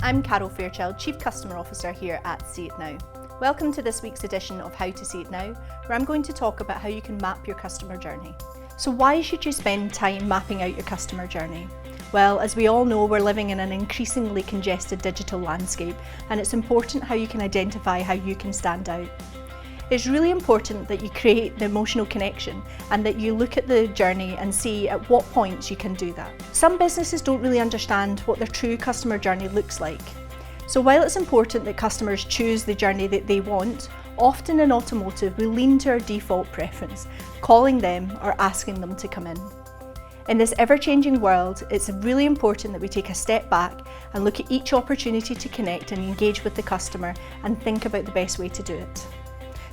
I'm Carol Fairchild, Chief Customer Officer here at CitNOW. Welcome to this week's edition of How to CitNOW, where I'm going to talk about how you can map your customer journey. So why should you spend time mapping out your customer journey? Well, as we all know, we're living in an increasingly congested digital landscape, and it's important how you can identify how you can stand out. It's really important that you create the emotional connection and that you look at the journey and see at what points you can do that. Some businesses don't really understand what their true customer journey looks like. So while it's important that customers choose the journey that they want, often in automotive we lean to our default preference, calling them or asking them to come in. In this ever-changing world, it's really important that we take a step back and look at each opportunity to connect and engage with the customer and think about the best way to do it.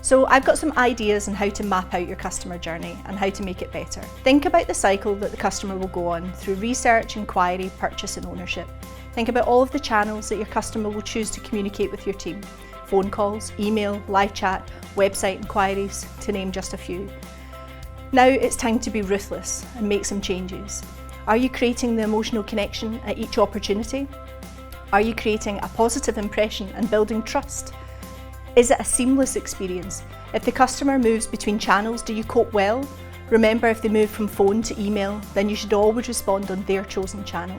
So I've got some ideas on how to map out your customer journey and how to make it better. Think about the cycle that the customer will go on through research, inquiry, purchase and ownership. Think about all of the channels that your customer will choose to communicate with your team. Phone calls, email, live chat, website inquiries, to name just a few. Now it's time to be ruthless and make some changes. Are you creating the emotional connection at each opportunity? Are you creating a positive impression and building trust? Is it a seamless experience? If the customer moves between channels, do you cope well? Remember, if they move from phone to email, then you should always respond on their chosen channel.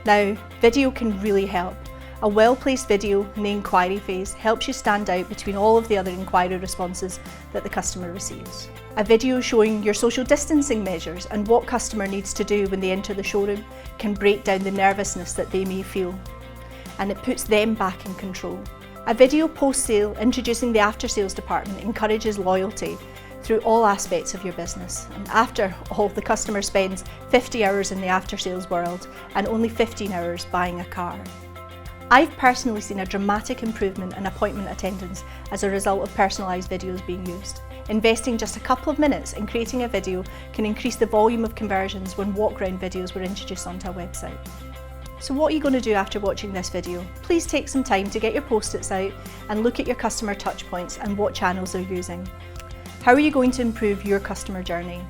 Now, video can really help. A well-placed video in the inquiry phase helps you stand out between all of the other inquiry responses that the customer receives. A video showing your social distancing measures and what customer needs to do when they enter the showroom can break down the nervousness that they may feel, and it puts them back in control. A video post-sale introducing the after-sales department encourages loyalty through all aspects of your business. And after all, the customer spends 50 hours in the after-sales world and only 15 hours buying a car. I've personally seen a dramatic improvement in appointment attendance as a result of personalised videos being used. Investing just a couple of minutes in creating a video can increase the volume of conversions when walk-around videos were introduced onto a website. So what are you going to do after watching this video? Please take some time to get your post-its out and look at your customer touchpoints and what channels they're using. How are you going to improve your customer journey?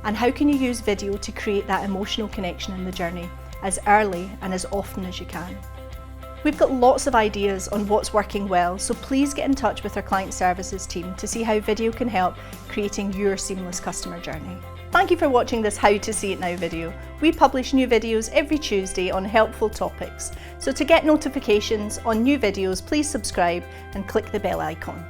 And how can you use video to create that emotional connection in the journey as early and as often as you can? We've got lots of ideas on what's working well, so please get in touch with our client services team to see how video can help creating your seamless customer journey. Thank you for watching this How to CitNOW video. We publish new videos every Tuesday on helpful topics. So to get notifications on new videos, please subscribe and click the bell icon.